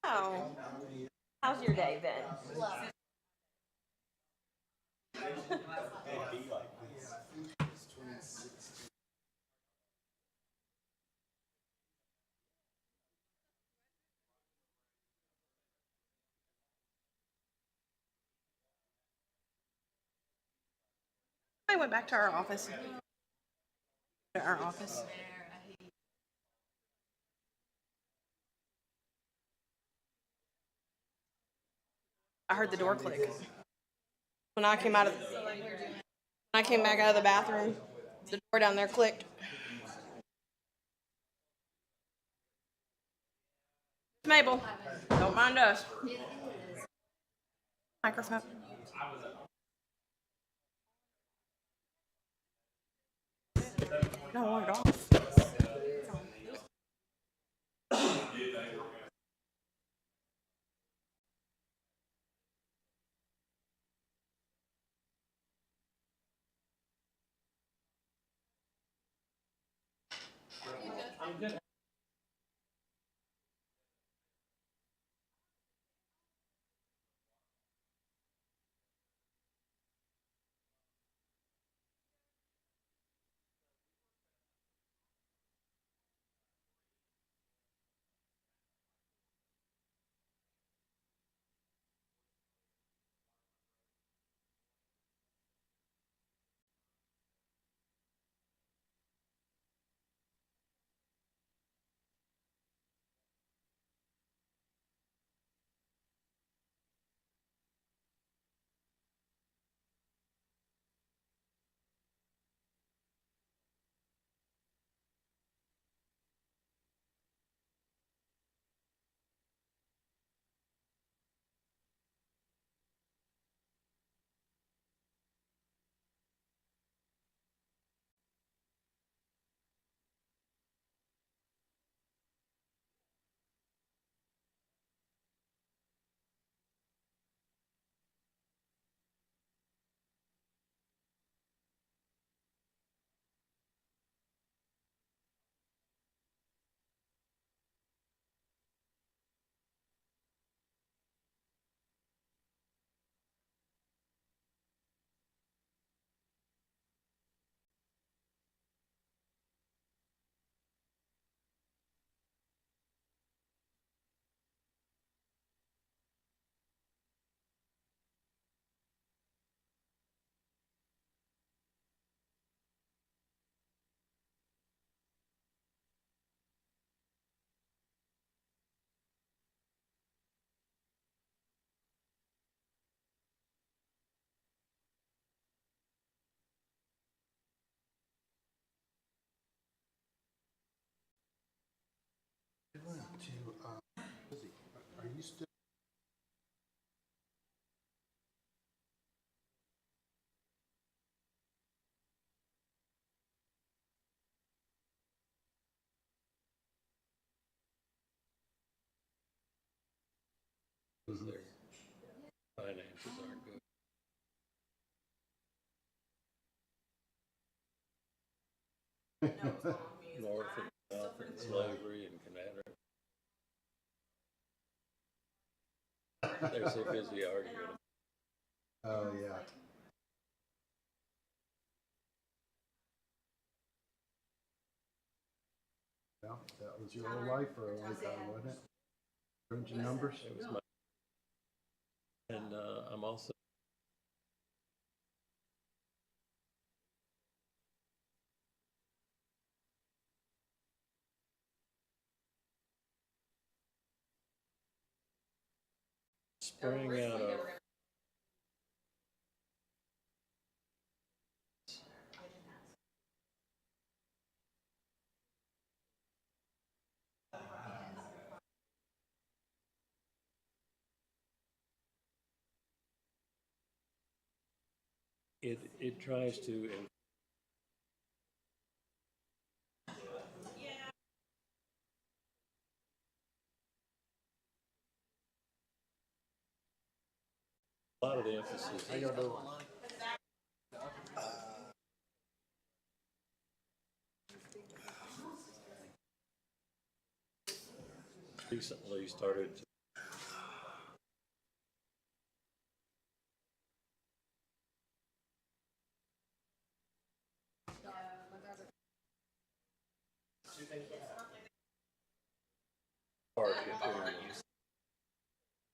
Oh, how's your day been? I went back to our office. To our office. I heard the door click. When I came out of when I came back out of the bathroom, the door down there clicked. Mabel, don't mind us. Microphone. No, I want it off. Are you still? Their finances aren't good. North and south and slavery and Connecticut. They're so busy arguing. Oh yeah. Well, that was your whole life for a long time, wasn't it? Crunching numbers. It was my, and I'm also sprang out of it. It tries to. A lot of the emphasis is recently started to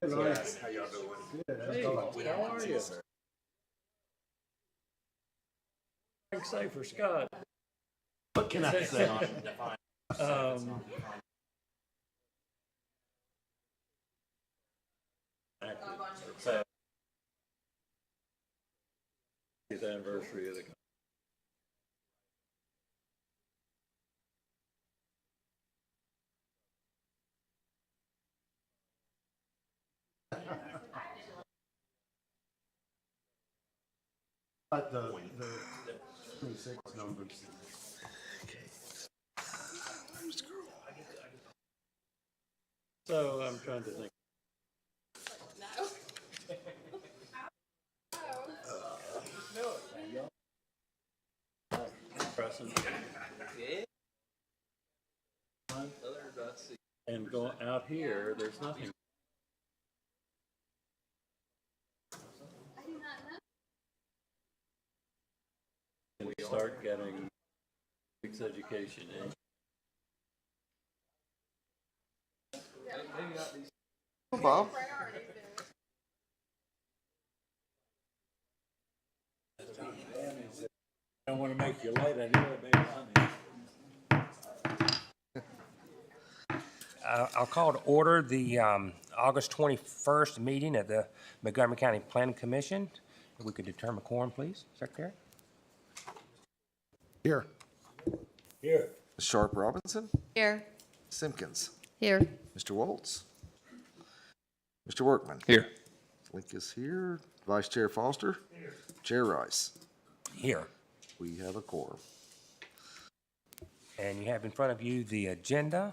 Nice. How y'all doing? Good. Hey, how are you? I can say for Scott. What can I say? The anniversary of the. But the 26 numbers. So I'm trying to think. Present. And going out here, there's nothing. And we start getting sex education in. Bob. I don't want to make you late. I knew it made money. I'll call to order the August 21st meeting of the Montgomery County Planning Commission. If we could determine quorum, please, Secretary. Here. Here. Sharp Robinson. Here. Simpkins. Here. Mr. Waltz. Mr. Workman. Here. Link is here. Vice Chair Foster. Here. Chair Rice. Here. We have a quorum. And you have in front of you the agenda.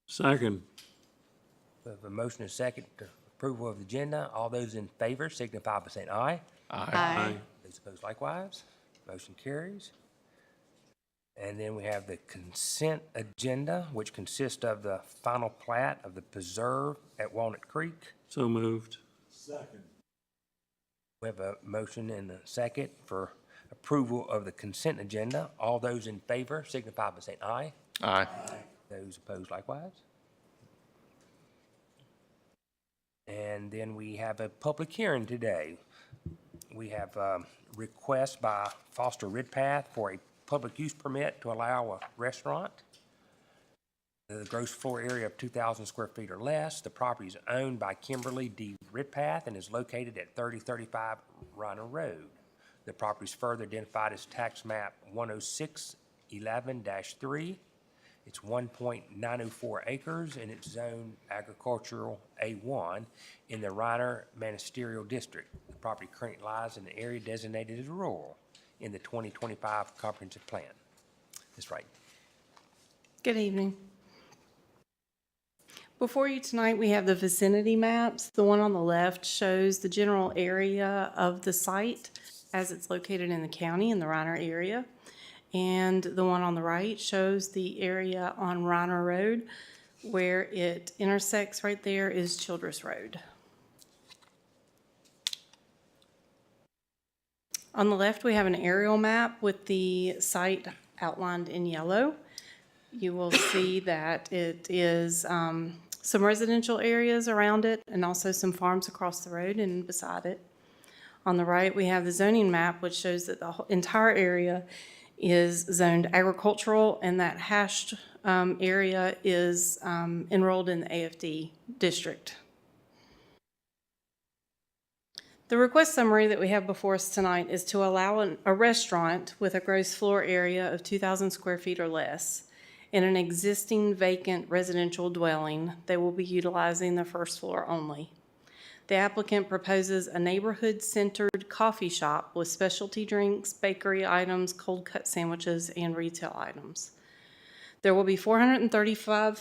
Second. We have a motion and second to approval of the agenda. All those in favor signify by saying aye. Aye. Those opposed likewise. Motion carries. And then we have the consent agenda, which consists of the final plat of the preserve at Walnut Creek. So moved. We have a motion and a second for approval of the consent agenda. All those in favor signify by saying aye. Aye. Those opposed likewise. And then we have a public hearing today. We have a request by Foster Ridpath for a public use permit to allow a restaurant. The gross floor area of 2,000 square feet or less. The property is owned by Kimberly D. Ridpath and is located at 3035 Rhino Road. The property is further identified as tax map 10611-3. It's 1.904 acres and it's zoned agricultural A1 in the Reiner Ministerial District. The property currently lies in the area designated as rural in the 2025 comprehensive plan. That's right. Good evening. Before you tonight, we have the vicinity maps. The one on the left shows the general area of the site as it's located in the county in the Reiner area. And the one on the right shows the area on Reiner Road where it intersects right there is Childress Road. On the left, we have an aerial map with the site outlined in yellow. You will see that it is some residential areas around it and also some farms across the road and beside it. On the right, we have the zoning map, which shows that the entire area is zoned agricultural and that hashed area is enrolled in the AFD district. The request summary that we have before us tonight is to allow a restaurant with a gross floor area of 2,000 square feet or less in an existing vacant residential dwelling. They will be utilizing the first floor only. The applicant proposes a neighborhood-centered coffee shop with specialty drinks, bakery items, cold-cut sandwiches, and retail items. There will be 435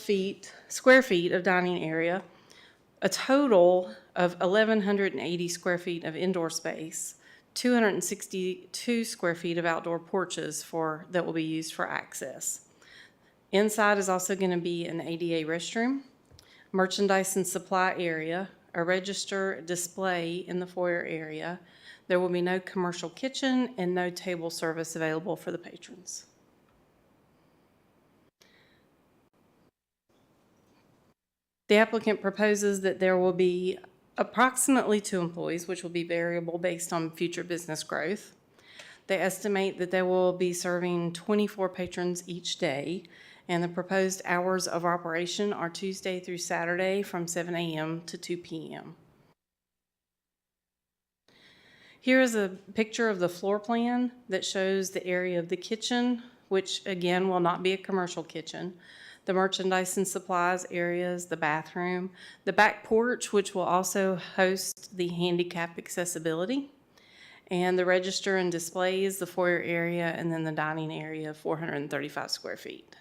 square feet of dining area, a total of 1,180 square feet of indoor space, 262 square feet of outdoor porches that will be used for access. Inside is also going to be an ADA restroom, merchandise and supply area, a register display in the foyer area. There will be no commercial kitchen and no table service available for the patrons. The applicant proposes that there will be approximately 2 employees, which will be variable based on future business growth. They estimate that they will be serving 24 patrons each day, and the proposed hours of operation are Tuesday through Saturday from 7 a.m. to 2 p.m. Here is a picture of the floor plan that shows the area of the kitchen, which again will not be a commercial kitchen, the merchandise and supplies areas, the bathroom, the back porch, which will also host the handicap accessibility, and the register and displays, the foyer area, and then the dining area of 435 square feet.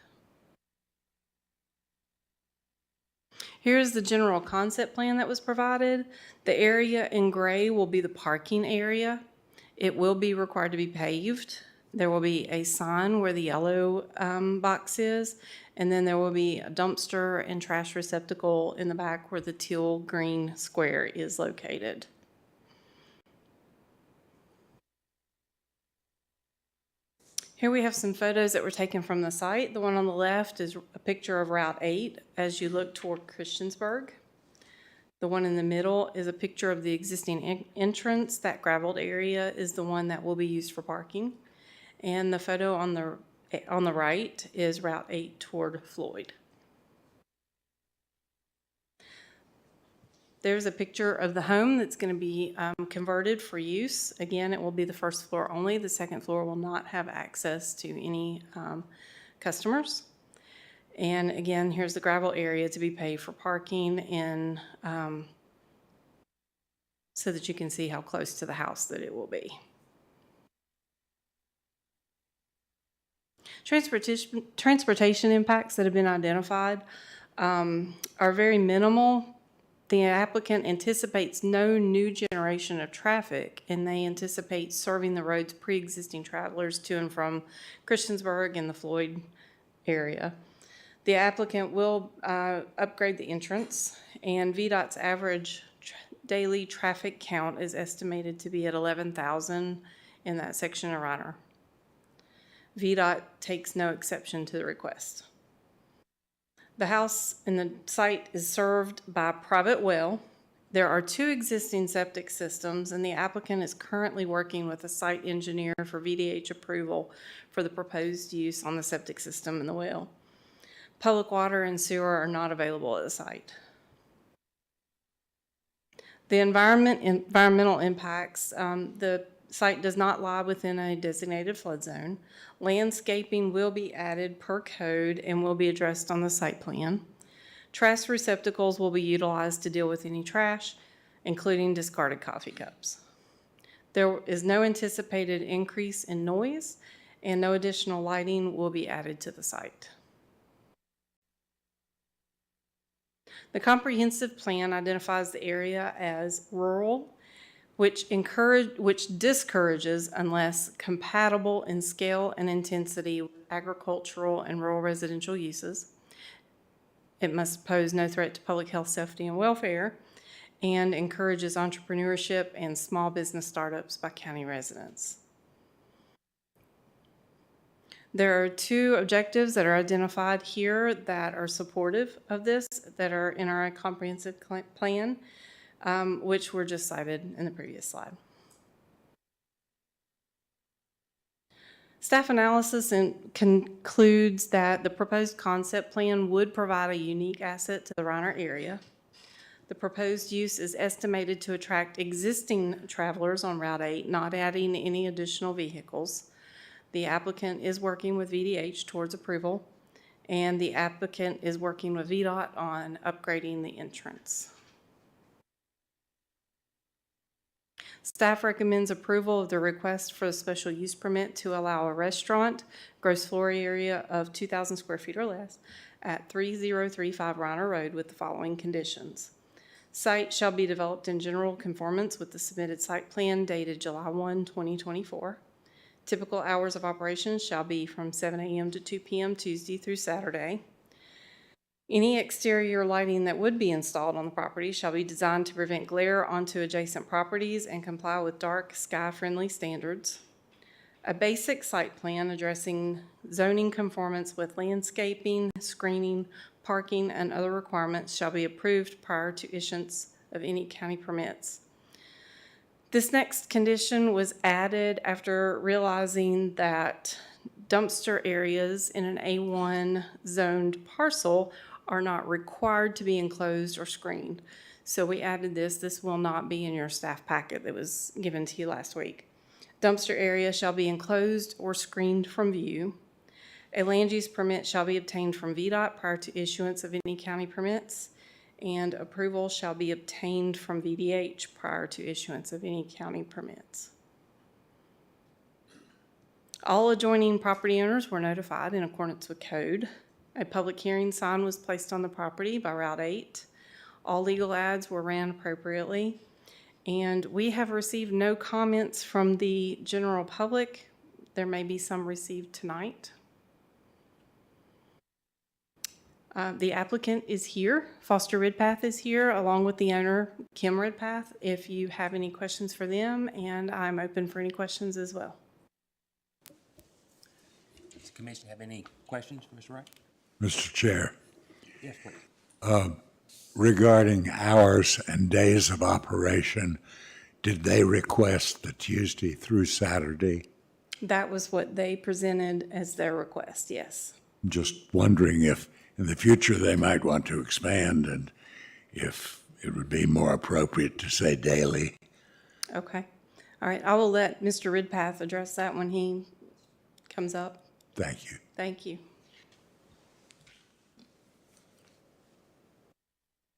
Here's the general concept plan that was provided. The area in gray will be the parking area. It will be required to be paved. There will be a sign where the yellow box is, and then there will be a dumpster and trash receptacle in the back where the teal green square is located. Here we have some photos that were taken from the site. The one on the left is a picture of Route 8 as you look toward Christiansburg. The one in the middle is a picture of the existing entrance. That graveled area is the one that will be used for parking. And the photo on the right is Route 8 toward Floyd. There's a picture of the home that's going to be converted for use. Again, it will be the first floor only. The second floor will not have access to any customers. And again, here's the gravel area to be paved for parking and so that you can see how close to the house that it will be. Transportation impacts that have been identified are very minimal. The applicant anticipates no new generation of traffic, and they anticipate serving the road's pre-existing travelers to and from Christiansburg and the Floyd area. The applicant will upgrade the entrance, and VDOT's average daily traffic count is estimated to be at 11,000 in that section of Reiner. VDOT takes no exception to the request. The house and the site is served by a private well. There are 2 existing septic systems, and the applicant is currently working with a site engineer for VDH approval for the proposed use on the septic system and the well. Public water and sewer are not available at the site. The environmental impacts, the site does not lie within a designated flood zone. Landscaping will be added per code and will be addressed on the site plan. Trash receptacles will be utilized to deal with any trash, including discarded coffee cups. There is no anticipated increase in noise, and no additional lighting will be added to the site. The comprehensive plan identifies the area as rural, which discourages unless compatible in scale and intensity with agricultural and rural residential uses. It must pose no threat to public health, safety, and welfare, and encourages entrepreneurship and small business startups by county residents. There are 2 objectives that are identified here that are supportive of this, that are in our comprehensive plan, which were just cited in the previous slide. Staff analysis concludes that the proposed concept plan would provide a unique asset to the Reiner area. The proposed use is estimated to attract existing travelers on Route 8, not adding any additional vehicles. The applicant is working with VDH towards approval, and the applicant is working with VDOT on upgrading the entrance. Staff recommends approval of the request for a special use permit to allow a restaurant, gross floor area of 2,000 square feet or less, at 3035 Reiner Road with the following conditions. Site shall be developed in general conformance with the submitted site plan dated July 1, 2024. Typical hours of operation shall be from 7 a.m. to 2 p.m. Tuesday through Saturday. Any exterior lighting that would be installed on the property shall be designed to prevent glare onto adjacent properties and comply with dark sky-friendly standards. A basic site plan addressing zoning conformance with landscaping, screening, parking, and other requirements shall be approved prior to issuance of any county permits. This next condition was added after realizing that dumpster areas in an A1 zoned parcel are not required to be enclosed or screened. So we added this. This will not be in your staff packet that was given to you last week. Dumpster area shall be enclosed or screened from view. A land use permit shall be obtained from VDOT prior to issuance of any county permits, and approval shall be obtained from VDH prior to issuance of any county permits. All adjoining property owners were notified in accordance with code. A public hearing sign was placed on the property by Route 8. All legal ads were ran appropriately, and we have received no comments from the general public. There may be some received tonight. The applicant is here. Foster Ridpath is here, along with the owner, Kim Ridpath, if you have any questions for them, and I'm open for any questions as well. Does the commission have any questions for Mr. Wright? Mr. Chair, Yes, please. regarding hours and days of operation, did they request the Tuesday through Saturday? That was what they presented as their request, yes. I'm just wondering if in the future they might want to expand and if it would be more appropriate to say daily. Okay. All right, I will let Mr. Ridpath address that when he comes up. Thank you. Thank you.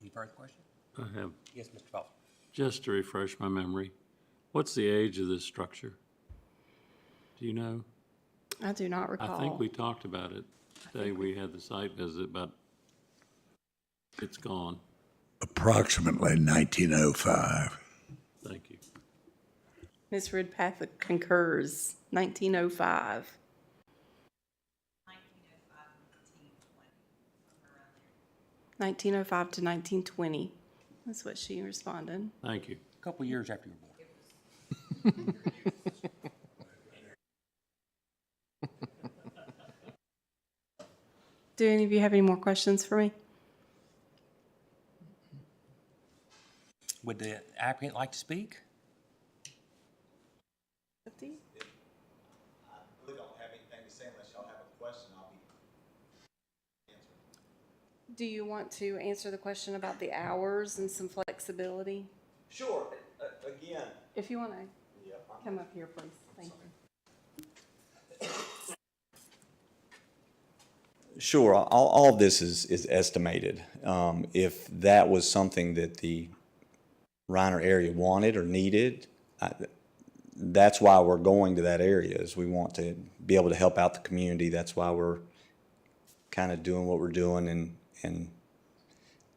Any further questions? I have, Yes, Mr. Foster. just to refresh my memory, what's the age of this structure? Do you know? I do not recall. I think we talked about it the day we had the site visit, but it's gone. Approximately 1905. Thank you. Ms. Ridpath concurs. 1905. 1905 to 1920. That's what she responded. Thank you. A couple years after you were born. Do any of you have any more questions for me? Would the applicant like to speak? really don't have anything to say unless y'all have a question. I'll be answering. Do you want to answer the question about the hours and some flexibility? Sure. Again. If you want to come up here, please. Thank you. Sure. All of this is estimated. If that was something that the Reiner area wanted or needed, that's why we're going to that area, is we want to be able to help out the community. That's why we're kind of doing what we're doing and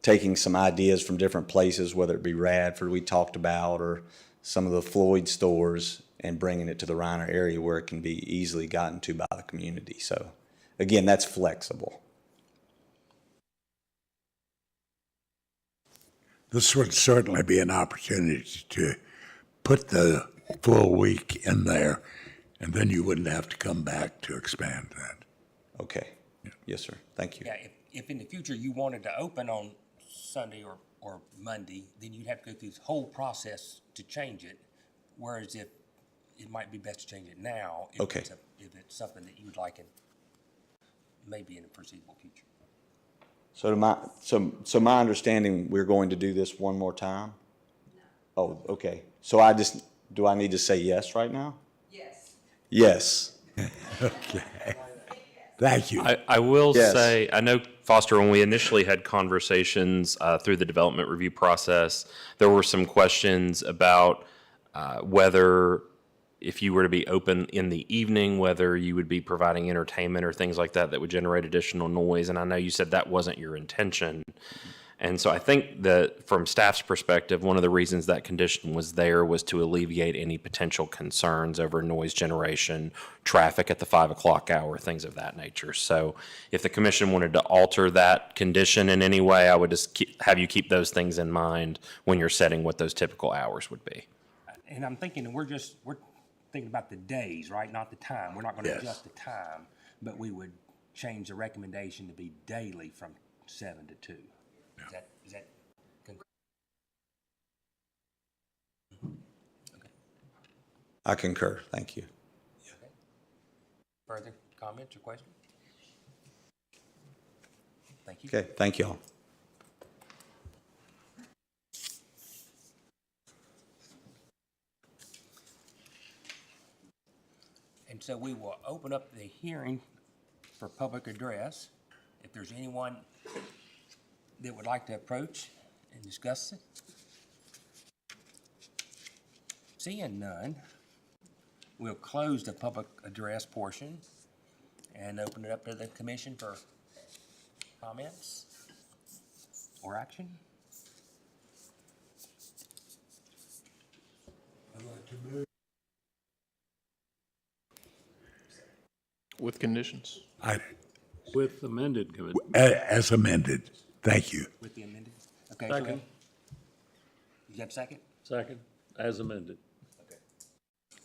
taking some ideas from different places, whether it be Radford we talked about or some of the Floyd stores, and bringing it to the Reiner area where it can be easily gotten to by the community. So again, that's flexible. This would certainly be an opportunity to put the full week in there, and then you wouldn't have to come back to expand that. Okay. Yes, sir. Thank you. Yeah, if in the future you wanted to open on Sunday or Monday, then you'd have to go through this whole process to change it. Whereas if it might be best to change it now, if Okay. if it's something that you would like in maybe in the foreseeable future. So my understanding, we're going to do this one more time? No. Oh, okay. So do I need to say yes right now? Yes. Yes. Okay. Thank you. I will Yes. say, I know, Foster, when we initially had conversations through the development review process, there were some questions about whether, if you were to be open in the evening, whether you would be providing entertainment or things like that that would generate additional noise. And I know you said that wasn't your intention. And so I think that from staff's perspective, one of the reasons that condition was there was to alleviate any potential concerns over noise generation, traffic at the 5 o'clock hour, things of that nature. So if the commission wanted to alter that condition in any way, I would just have you keep those things in mind when you're setting what those typical hours would be. And I'm thinking we're thinking about the days, right? Not the time. We're not going to Yes. adjust the time, but we would change the recommendation to be daily from 7 to 2. Is that I concur, thank you. further comments or questions? Thank you. Okay, thank y'all. And so we will open up the hearing for public address. If there's anyone that would like to approach and discuss it. Seeing none, we'll close the public address portion and open it up to the commission for comments or action. With conditions. With amended committee. As amended. Thank you. With the amended? Okay. Second. You have a second? Second, as amended. Okay.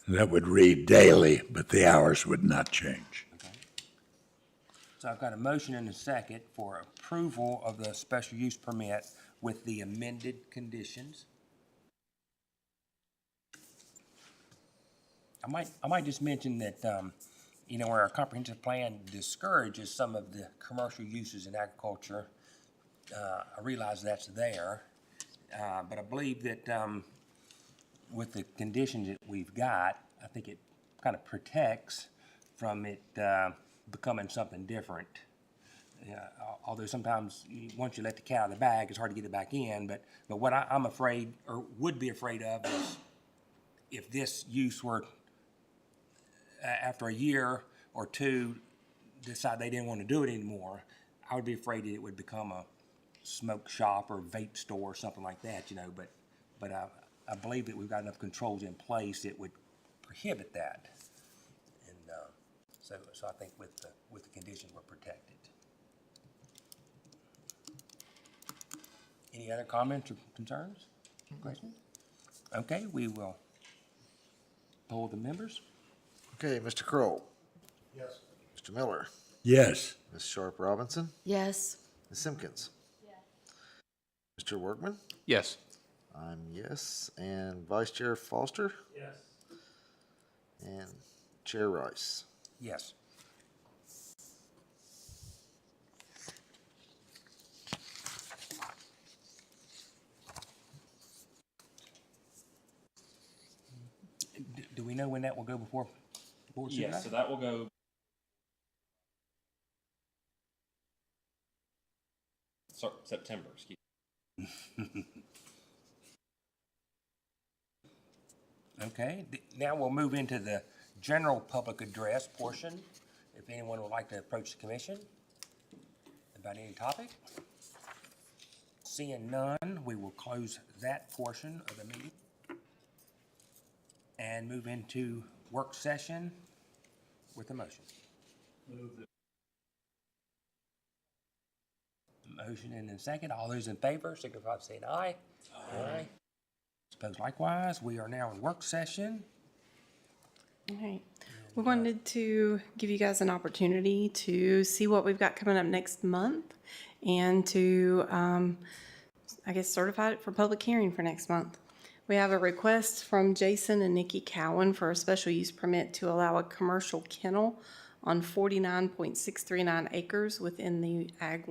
That would read daily, but the hours would not change. Okay. So I've got a motion and a second for approval of the special use permit with the amended conditions. I might just mention that, where our comprehensive plan discourages some of the commercial uses in agriculture, I realize that's there, but I believe that, with the conditions that we've got, I think it kind of protects from it, becoming something different. Although sometimes, once you let the cat out of the bag, it's hard to get it back in, but what I'm afraid, or would be afraid of, is if this use were, after a year or two, decide they didn't want to do it anymore, I would be afraid that it would become a smoke shop or vape store or something like that, but I believe that we've got enough controls in place that would prohibit that. And, so I think with the condition, we're protected. Any other comments or concerns, questions? Okay, we will poll the members. Okay, Mr. Kroll. Yes. Mr. Miller. Yes. Ms. Sharp Robinson. Yes. Ms. Simpkins. Yes. Mr. Workman. Yes. I'm yes. And Vice Chair Foster. Yes. And Chair Rice. Yes. Do we know when that will go before board supervisor? Yes, so that will go. September, excuse me. Okay, now we'll move into the general public address portion. If anyone would like to approach the commission about any topic. Seeing none, we will close that portion of the meeting and move into work session with a motion. Motion and a second. All those in favor, signify by saying aye. Aye. Opposed likewise. We are now in work session. All right. We wanted to give you guys an opportunity to see what we've got coming up next month and to, certify it for public hearing for next month. We have a request from Jason and Nikki Cowan for a special use permit to allow a commercial kennel on 49.639 acres within the Ag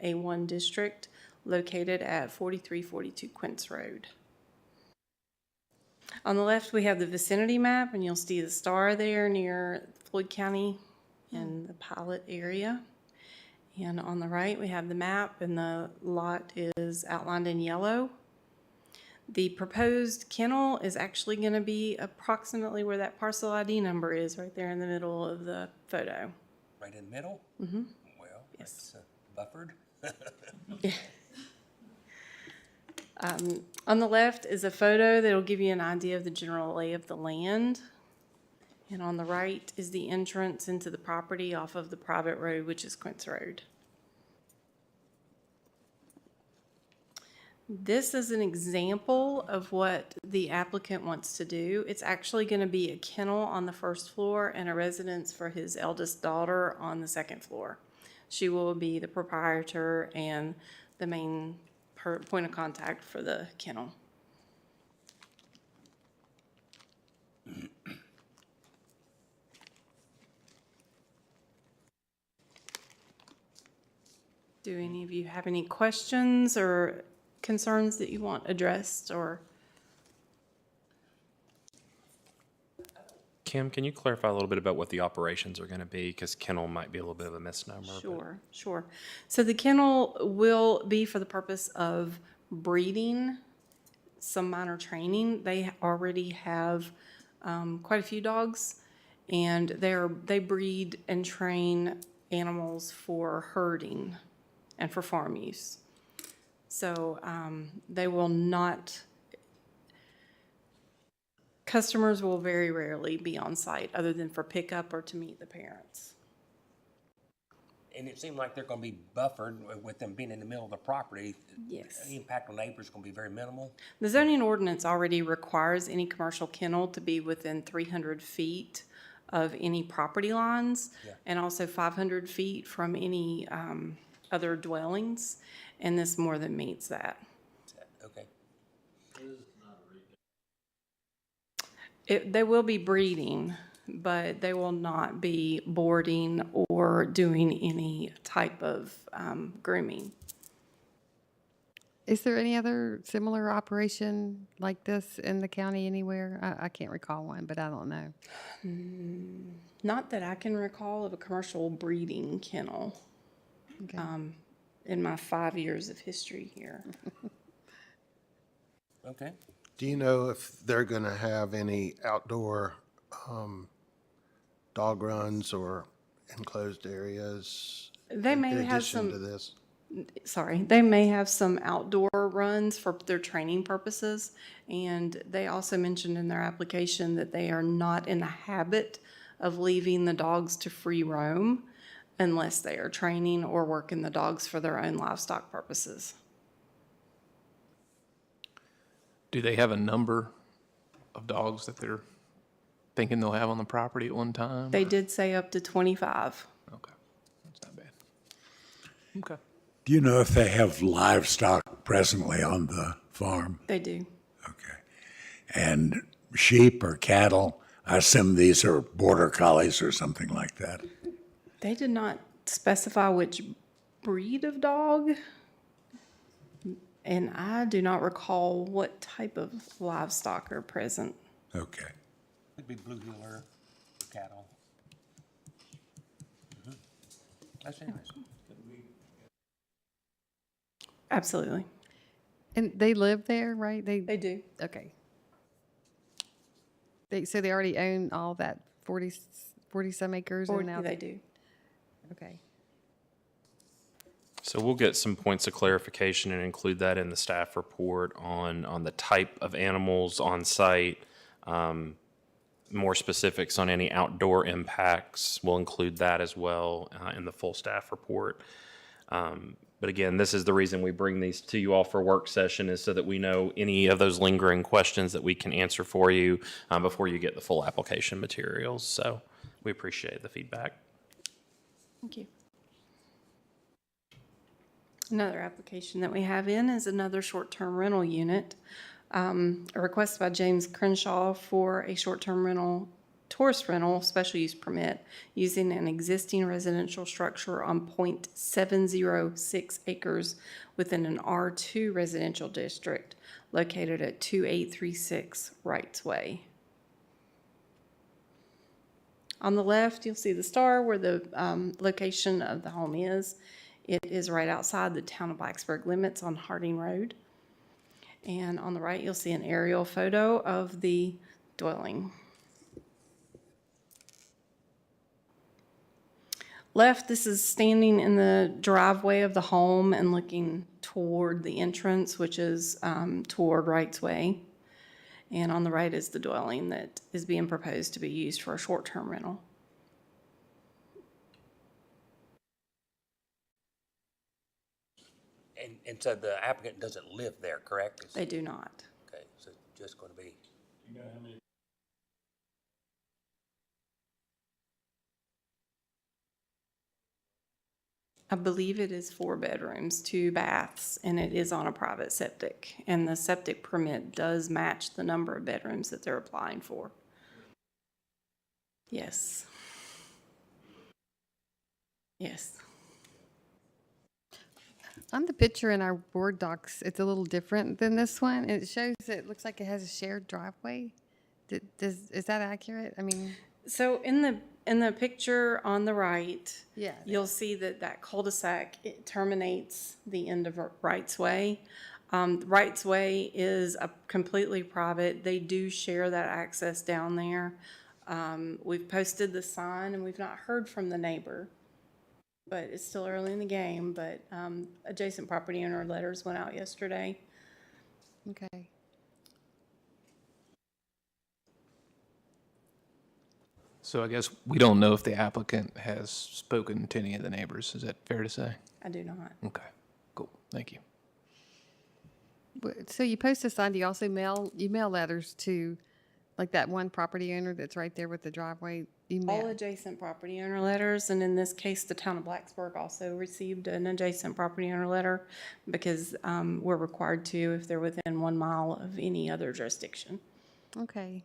A1 district located at 4342 Quince Road. On the left, we have the vicinity map, and you'll see the star there near Floyd County in the pilot area. And on the right, we have the map, and the lot is outlined in yellow. The proposed kennel is actually going to be approximately where that parcel ID number is, right there in the middle of the photo. Right in the middle? Mm-hmm. Well, Yes. that's buffered. Yeah. On the left is a photo that'll give you an idea of the general lay of the land. And on the right is the entrance into the property off of the private road, which is Quince Road. This is an example of what the applicant wants to do. It's actually going to be a kennel on the first floor and a residence for his eldest daughter on the second floor. She will be the proprietor and the main point of contact for the kennel. Do any of you have any questions or concerns that you want addressed or? Kim, can you clarify a little bit about what the operations are going to be? Because kennel might be a little bit of a misnomer. but- Sure. So the kennel will be for the purpose of breeding, some minor training. They already have quite a few dogs, and they breed and train animals for herding and for farm use. So they will not. Customers will very rarely be on site other than for pickup or to meet the parents. And it seemed like they're gonna be buffered with them being in the middle of the property. Yes. The impact on neighbors is gonna be very minimal. The zoning ordinance already requires any commercial kennel to be within 300 feet of any property lines Yeah. and also 500 feet from any other dwellings, and this more than meets that. Okay. They will be breeding, but they will not be boarding or doing any type of grooming. Is there any other similar operation like this in the county anywhere? I can't recall one, but I don't know. Not that I can recall of a commercial breeding kennel Okay. in my 5 years of history here. Okay. Do you know if they're going to have any outdoor dog runs or enclosed areas They may in have addition to some, this? they may have some outdoor runs for their training purposes. And they also mentioned in their application that they are not in the habit of leaving the dogs to free roam unless they are training or working the dogs for their own livestock purposes. Do they have a number of dogs that they're thinking they'll have on the property at one time? They did say up to 25. Okay, that's not bad. Okay. Do you know if they have livestock presently on the farm? They do. Okay. And sheep or cattle? I assume these are border collies or something like that. They did not specify which breed of dog, and I do not recall what type of livestock are present. Okay. Could be blue heeler, cattle. That's nice. Absolutely. And they live there, right? They do. Okay. So they already own all that 40 some acres and now They do. Okay. So we'll get some points of clarification and include that in the staff report on the type of animals on site. More specifics on any outdoor impacts. We'll include that as well in the full staff report. But again, this is the reason we bring these to you all for work session, is so that we know any of those lingering questions that we can answer for you before you get the full application materials. So we appreciate the feedback. Thank you. Another application that we have in is another short-term rental unit. A request by James Crenshaw for a short-term rental, tourist rental, special use permit using an existing residential structure on .706 acres within an R2 residential district located at 2836 Wrights Way. On the left, you'll see the star where the location of the home is. It is right outside the town of Blacksburg limits on Harding Road. And on the right, you'll see an aerial photo of the dwelling. Left, this is standing in the driveway of the home and looking toward the entrance, which is toward Wrights Way. And on the right is the dwelling that is being proposed to be used for a short-term rental. And so the applicant doesn't live there, correct? They do not. Okay, so just gonna be. I believe it is 4 bedrooms, 2 baths, and it is on a private septic. And the septic permit does match the number of bedrooms that they're applying for. Yes. Yes. On the picture in our board docs, it's a little different than this one. It shows, it looks like it has a shared driveway. Is that accurate? I mean, So in the picture on the right, yeah. you'll see that cul-de-sac, it terminates the end of Wright's Way. Wright's Way is a completely private. They do share that access down there. We've posted the sign and we've not heard from the neighbor, but it's still early in the game. But adjacent property owner letters went out yesterday. Okay. So I guess we don't know if the applicant has spoken to any of the neighbors. Is that fair to say? I do not. Okay, cool. Thank you. So you post a sign, do you also mail letters to, like that one property owner that's right there with the driveway? You All mail? adjacent property owner letters, and in this case, the town of Blacksburg also received an adjacent property owner letter because we're required to if they're within 1 mile of any other jurisdiction. Okay.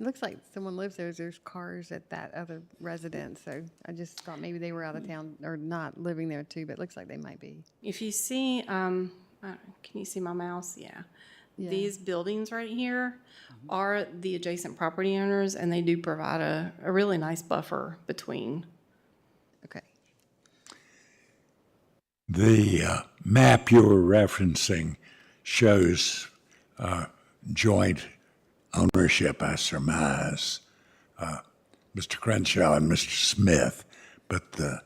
It looks like someone lives there. There's cars at that other residence, so I just thought maybe they were out of town or not living there too, but it looks like they might be. If you see, can you see my mouse? Yeah. Yeah. These buildings right here are the adjacent property owners, and they do provide a really nice buffer between. Okay. The map you were referencing shows joint ownership, I surmise, Mr. Crenshaw and Mr. Smith, but the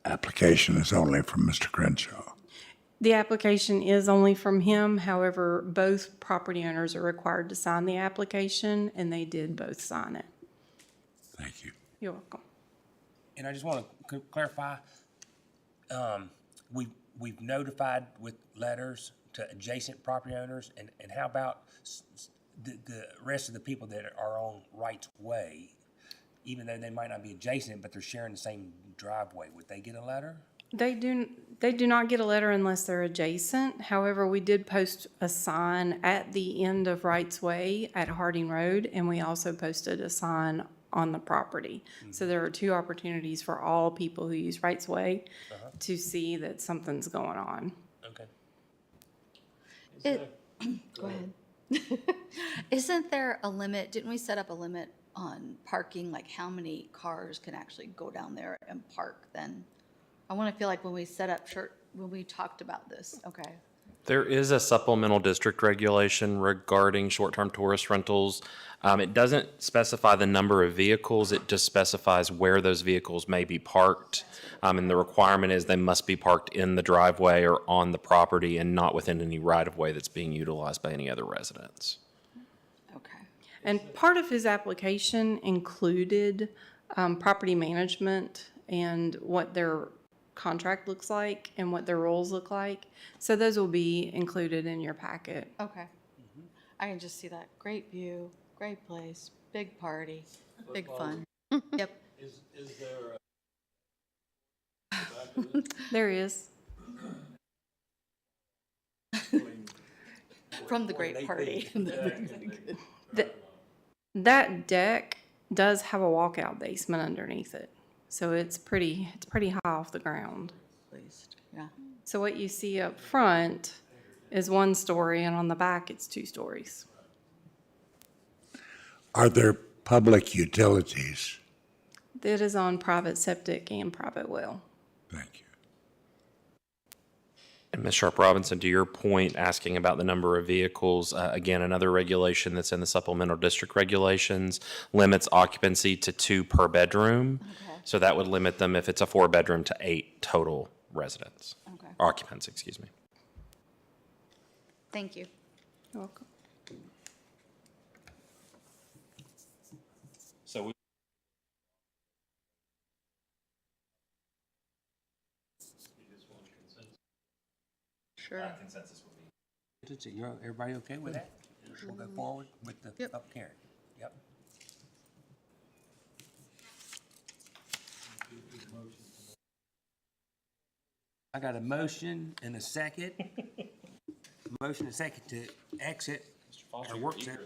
application is only from Mr. Crenshaw. The application is only from him. However, both property owners are required to sign the application, and they did both sign it. Thank you. You're welcome. And I just want to clarify, we've notified with letters to adjacent property owners, and how about the rest of the people that are on Wright's Way, even though they might not be adjacent, but they're sharing the same driveway, would they get a letter? They do not get a letter unless they're adjacent. However, we did post a sign at the end of Wright's Way at Harding Road, and we also posted a sign on the property. So there are 2 opportunities for all people who use Wright's Way to see that something's going on. Okay. Go ahead. Isn't there a limit? Didn't we set up a limit on parking, like how many cars can actually go down there and park then? I want to feel like when we set up when we talked about this. Okay. There is a supplemental district regulation regarding short-term tourist rentals. It doesn't specify the number of vehicles, it just specifies where those vehicles may be parked. And the requirement is they must be parked in the driveway or on the property and not within any right-of-way that's being utilized by any other residents. Okay. And part of his application included property management and what their contract looks like and what their roles look like. So those will be included in your packet. Okay. I can just see that. Great view, great place, big party, big fun. Yep. Is there There is. From the great party. That deck does have a walkout basement underneath it. So it's pretty high off the ground. At least, yeah. So what you see up front is 1 story, and on the back it's 2 stories. Are there public utilities? It is on private septic and private well. Thank you. And Ms. Sharp Robinson, to your point, asking about the number of vehicles, again, another regulation that's in the supplemental district regulations limits occupancy to 2 per bedroom. Okay. So that would limit them, if it's a 4-bedroom, to 8 total residents, Okay. occupants, excuse me. Thank you. You're welcome. So Sure. consensus would be. Everybody okay with that? We'll go forward with the Yep. public hearing. Yep. I got a motion and a second. Motion and second to exit our work session.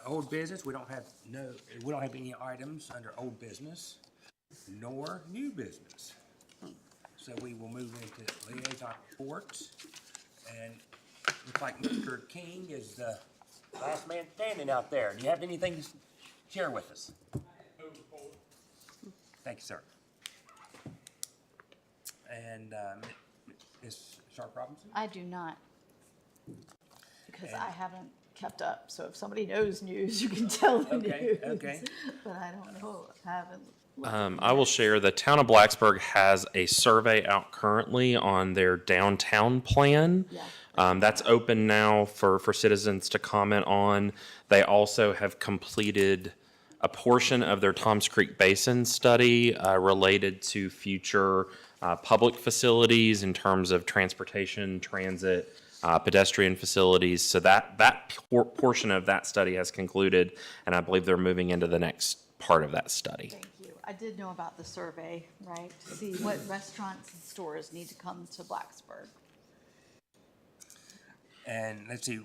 Old business, we don't have any items under old business, nor new business. So we will move into liaison reports. And looks like Mr. King is the last man standing out there. Do you have anything to share with us? Thank you, sir. And Ms. Sharp Robinson? I do not, because I haven't kept up. So if somebody knows news, you can tell the news. Okay. But I don't know, haven't. I will share the town of Blacksburg has a survey out currently on their downtown plan. That's open now for citizens to comment on. They also have completed a portion of their Toms Creek Basin study related to future public facilities in terms of transportation, transit, pedestrian facilities. So that portion of that study has concluded, and I believe they're moving into the next part of that study. Thank you. I did know about the survey, right, to see what restaurants and stores need to come to Blacksburg. And let's see,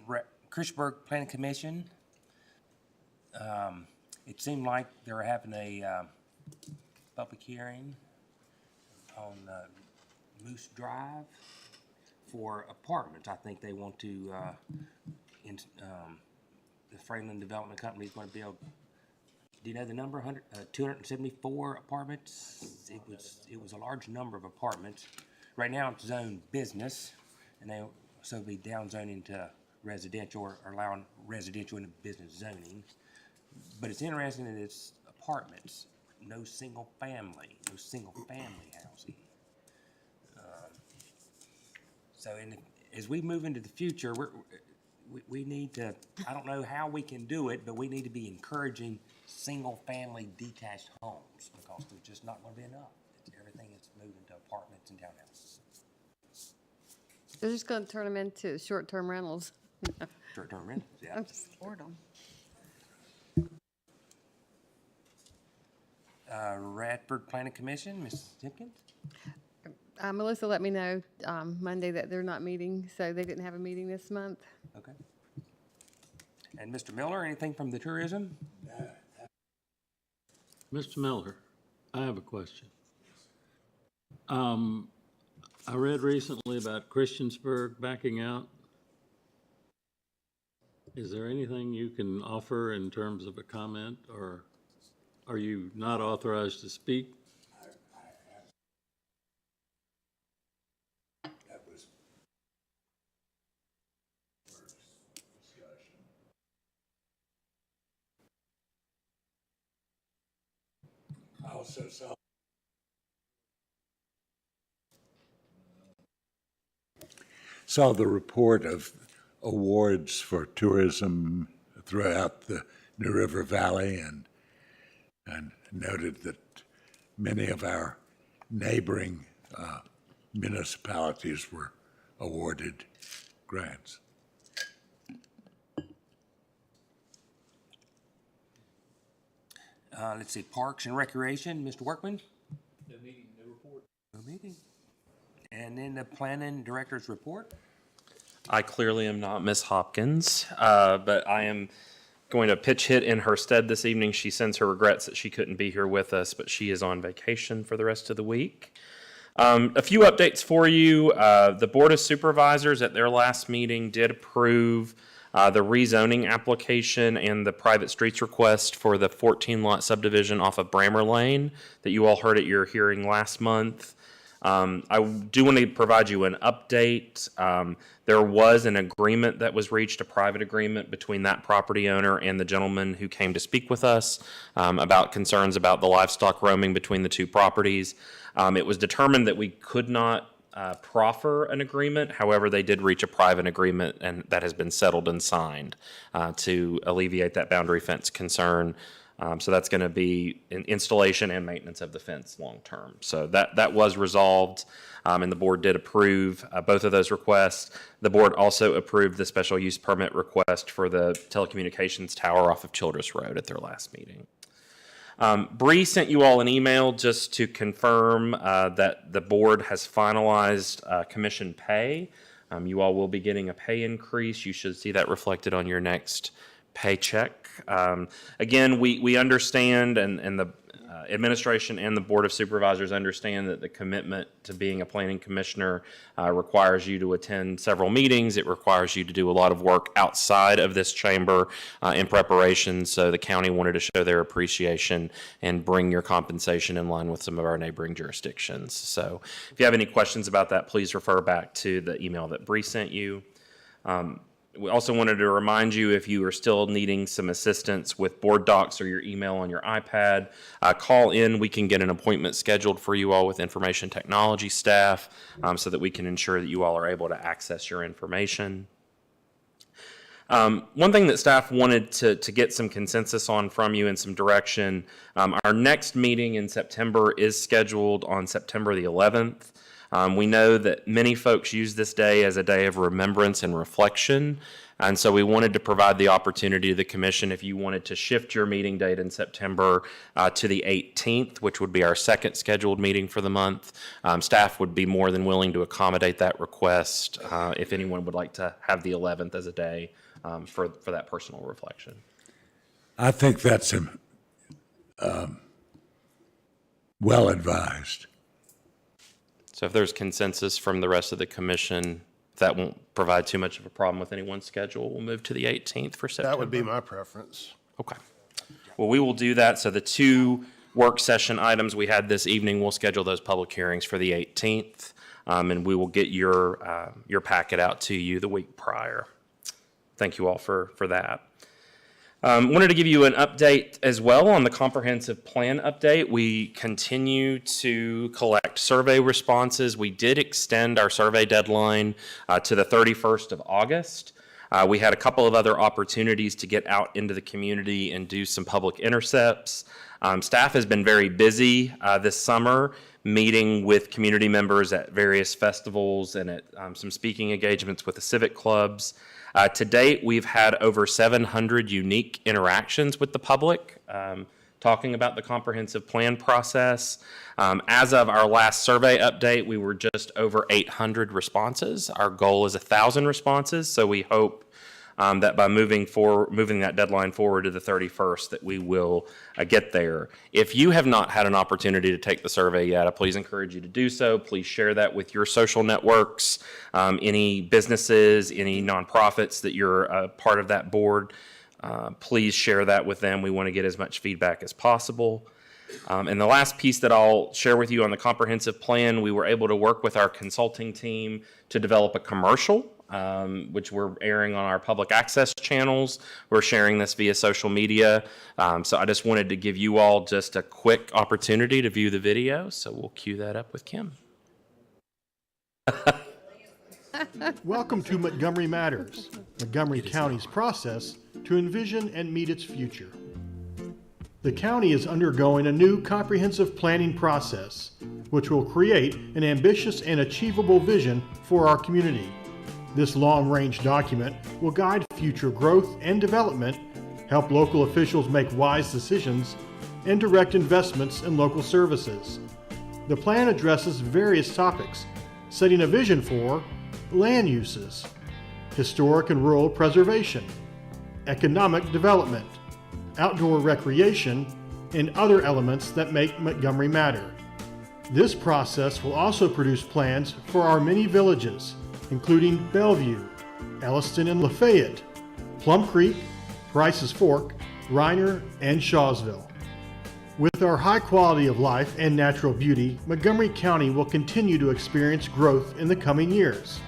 Christiansburg Planning Commission. It seemed like they were having a public hearing on Moose Drive for apartments. I think they want to, the Franklin Development Company is going to build, do you know the number? 274 apartments. It was a large number of apartments. Right now it's zoned business, and they also be down zoning to residential or allowing residential into business zoning. But it's interesting that it's apartments, no single family housing. So as we move into the future, we need to, I don't know how we can do it, but we need to be encouraging single-family detached homes, because there's just not going to be enough. Everything is moving to apartments and townhouses. They're just gonna turn them into short-term rentals. Short-term rentals, yeah. I'm just- Boredom. Radford Planning Commission, Ms. Simpkins? Melissa let me know Monday that they're not meeting, so they didn't have a meeting this month. Okay. And Mr. Miller, anything from the tourism? Mr. Miller, I have a question. I read recently about Christiansburg backing out. Is there anything you can offer in terms of a comment, or are you not authorized to speak? That was first discussion. I also saw the report of awards for tourism throughout the New River Valley, and noted that many of our neighboring municipalities were awarded grants. Let's see, Parks and Recreation, Mr. Workman? No meeting, no report. No meeting. And then the Planning Director's report? I clearly am not Miss Hopkins, but I am going to pitch hit in her stead this evening. She sends her regrets that she couldn't be here with us, but she is on vacation for the rest of the week. A few updates for you. The Board of Supervisors at their last meeting did approve the rezoning application and the private streets request for the 14-lot subdivision off of Brammer Lane that you all heard at your hearing last month. I do want to provide you an update. There was an agreement that was reached, a private agreement between that property owner and the gentleman who came to speak with us about concerns about the livestock roaming between the two properties. It was determined that we could not proffer an agreement. However, they did reach a private agreement, and that has been settled and signed to alleviate that boundary fence concern. So that's going to be an installation and maintenance of the fence long-term. So that was resolved, and the board did approve both of those requests. The board also approved the special use permit request for the telecommunications tower off of Childress Road at their last meeting. Bree sent you all an email just to confirm that the board has finalized commission pay. You all will be getting a pay increase. You should see that reflected on your next paycheck. Again, we understand, and the administration and the Board of Supervisors understand that the commitment to being a planning commissioner requires you to attend several meetings. It requires you to do a lot of work outside of this chamber in preparation. So the county wanted to show their appreciation and bring your compensation in line with some of our neighboring jurisdictions. So if you have any questions about that, please refer back to the email that Bree sent you. We also wanted to remind you, if you are still needing some assistance with board docs or your email on your iPad, call in. We can get an appointment scheduled for you all with information technology staff so that we can ensure that you all are able to access your information. One thing that staff wanted to get some consensus on from you and some direction, our next meeting in September is scheduled on September the 11th. We know that many folks use this day as a day of remembrance and reflection, and so we wanted to provide the opportunity to the commission, if you wanted to shift your meeting date in September to the 18th, which would be our second scheduled meeting for the month. Staff would be more than willing to accommodate that request if anyone would like to have the 11th as a day for that personal reflection. I think that's well advised. So if there's consensus from the rest of the commission, that won't provide too much of a problem with anyone's schedule, we'll move to the 18th for September. That would be my preference. Okay. Well, we will do that. So the two work session items we had this evening, we'll schedule those public hearings for the 18th, and we will get your packet out to you the week prior. Thank you all for that. Wanted to give you an update as well on the comprehensive plan update. We continue to collect survey responses. We did extend our survey deadline to the 31st of August. We had a couple of other opportunities to get out into the community and do some public intercepts. Staff has been very busy this summer, meeting with community members at various festivals and at some speaking engagements with the civic clubs. To date, we've had over 700 unique interactions with the public, talking about the comprehensive plan process. As of our last survey update, we were just over 800 responses. Our goal is 1,000 responses, so we hope that by moving that deadline forward to the 31st, that we will get there. If you have not had an opportunity to take the survey yet, I please encourage you to do so. Please share that with your social networks, any businesses, any nonprofits that you're a part of that board. Please share that with them. We want to get as much feedback as possible. And the last piece that I'll share with you on the comprehensive plan, we were able to work with our consulting team to develop a commercial, which we're airing on our public access channels. We're sharing this via social media. So I just wanted to give you all just a quick opportunity to view the video. So we'll cue that up with Kim. Welcome to Montgomery Matters, Montgomery County's process to envision and meet its future. The county is undergoing a new comprehensive planning process, which will create an ambitious and achievable vision for our community. This long-range document will guide future growth and development, help local officials make wise decisions, and direct investments in local services. The plan addresses various topics, setting a vision for land uses, historic and rural preservation, economic development, outdoor recreation, and other elements that make Montgomery matter. This process will also produce plans for our many villages, including Bellevue, Elliston and Lafayette, Plum Creek, Price's Fork, Reiner, and Shawsville. With our high quality of life and natural beauty, Montgomery County will continue to experience growth in the coming years.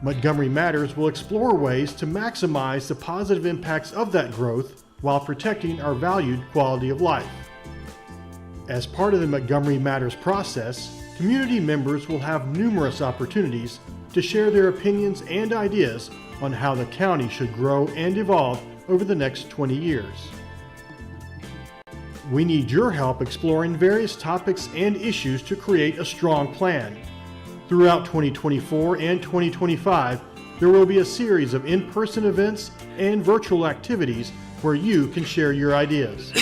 Montgomery Matters will explore ways to maximize the positive impacts of that growth while protecting our valued quality of life. As part of the Montgomery Matters process, community members will have numerous opportunities to share their opinions and ideas on how the county should grow and evolve over the next 20 years. We need your help exploring various topics and issues to create a strong plan. Throughout 2024 and 2025, there will be a series of in-person events and virtual activities where you can share your ideas.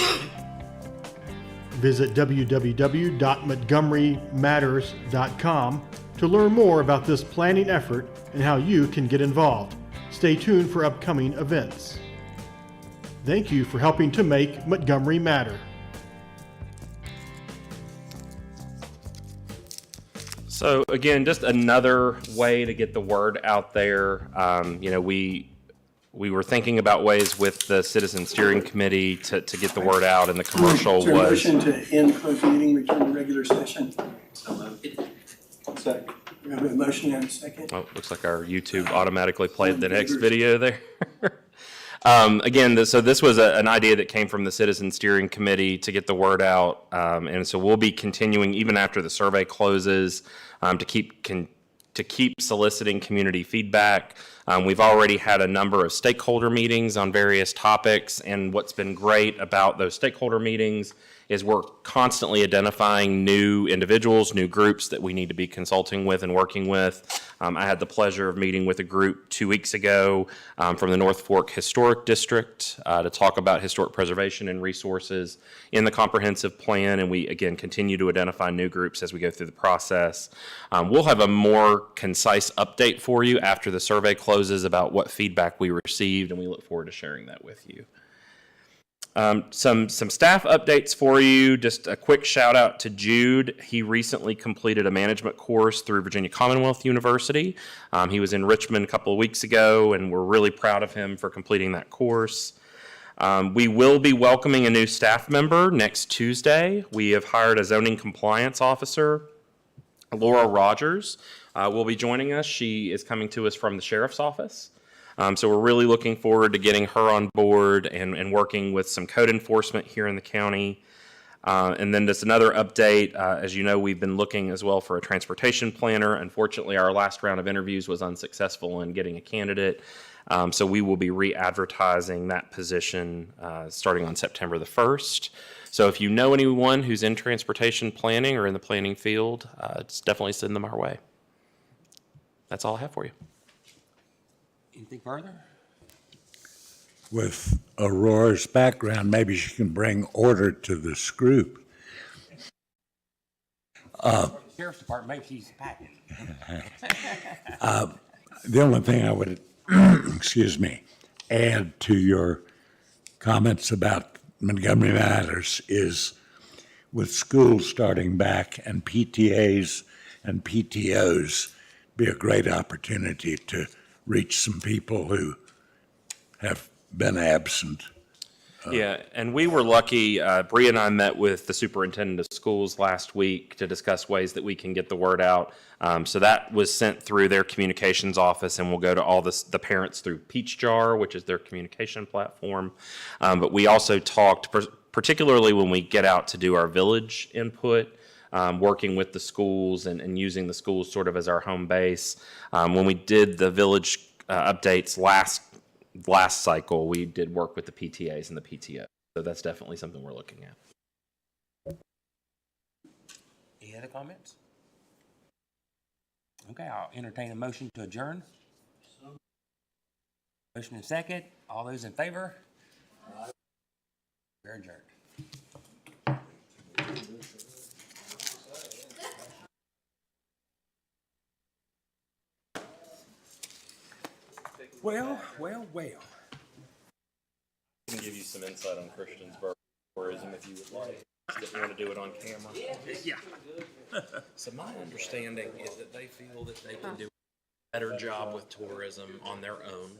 Visit www.montgomerymatters.com to learn more about this planning effort and how you can get involved. Stay tuned for upcoming events. Thank you for helping to make Montgomery matter. So again, just another way to get the word out there. We were thinking about ways with the Citizen Steering Committee to get the word out, and the commercial Is there a was. motion to end closed meeting, return to regular session? Second. We have a motion and a second. Oh, looks like our YouTube automatically played the next video there. Again, so this was an idea that came from the Citizen Steering Committee to get the word out. And so we'll be continuing even after the survey closes to keep soliciting community feedback. We've already had a number of stakeholder meetings on various topics, and what's been great about those stakeholder meetings is we're constantly identifying new individuals, new groups that we need to be consulting with and working with. I had the pleasure of meeting with a group 2 weeks ago from the North Fork Historic District to talk about historic preservation and resources in the comprehensive plan, and we, again, continue to identify new groups as we go through the process. We'll have a more concise update for you after the survey closes about what feedback we received, and we look forward to sharing that with you. Some staff updates for you. Just a quick shout out to Jude. He recently completed a management course through Virginia Commonwealth University. He was in Richmond a couple of weeks ago, and we're really proud of him for completing that course. We will be welcoming a new staff member next Tuesday. We have hired a zoning compliance officer, Laura Rogers, will be joining us. She is coming to us from the sheriff's office. So we're really looking forward to getting her on board and working with some code enforcement here in the county. And then just another update, as you know, we've been looking as well for a transportation planner. Unfortunately, our last round of interviews was unsuccessful in getting a candidate. So we will be re-advertising that position starting on September the 1st. So if you know anyone who's in transportation planning or in the planning field, just definitely send them our way. That's all I have for you. Anything further? With Aurora's background, maybe she can bring order to this group. Sheriff's Department, maybe she's packing. The only thing I would, excuse me, add to your comments about Montgomery Matters is with schools starting back and PTAs and PTOs be a great opportunity to reach some people who have been absent. Yeah, and we were lucky. Bree and I met with the superintendent of schools last week to discuss ways that we can get the word out. So that was sent through their communications office, and will go to all the parents through Peach Jar, which is their communication platform. But we also talked, particularly when we get out to do our village input, working with the schools and using the schools sort of as our home base. When we did the village updates last cycle, we did work with the PTAs and the PTO. So that's definitely something we're looking at. Any other comments? Okay, I'll entertain a motion to adjourn. Motion and second. All those in favor? We're adjourned. Well. I can give you some insight on Christiansburg tourism if you would like. If you want to do it on camera. Yeah. So my understanding is that they feel that they can do a better job with tourism on their own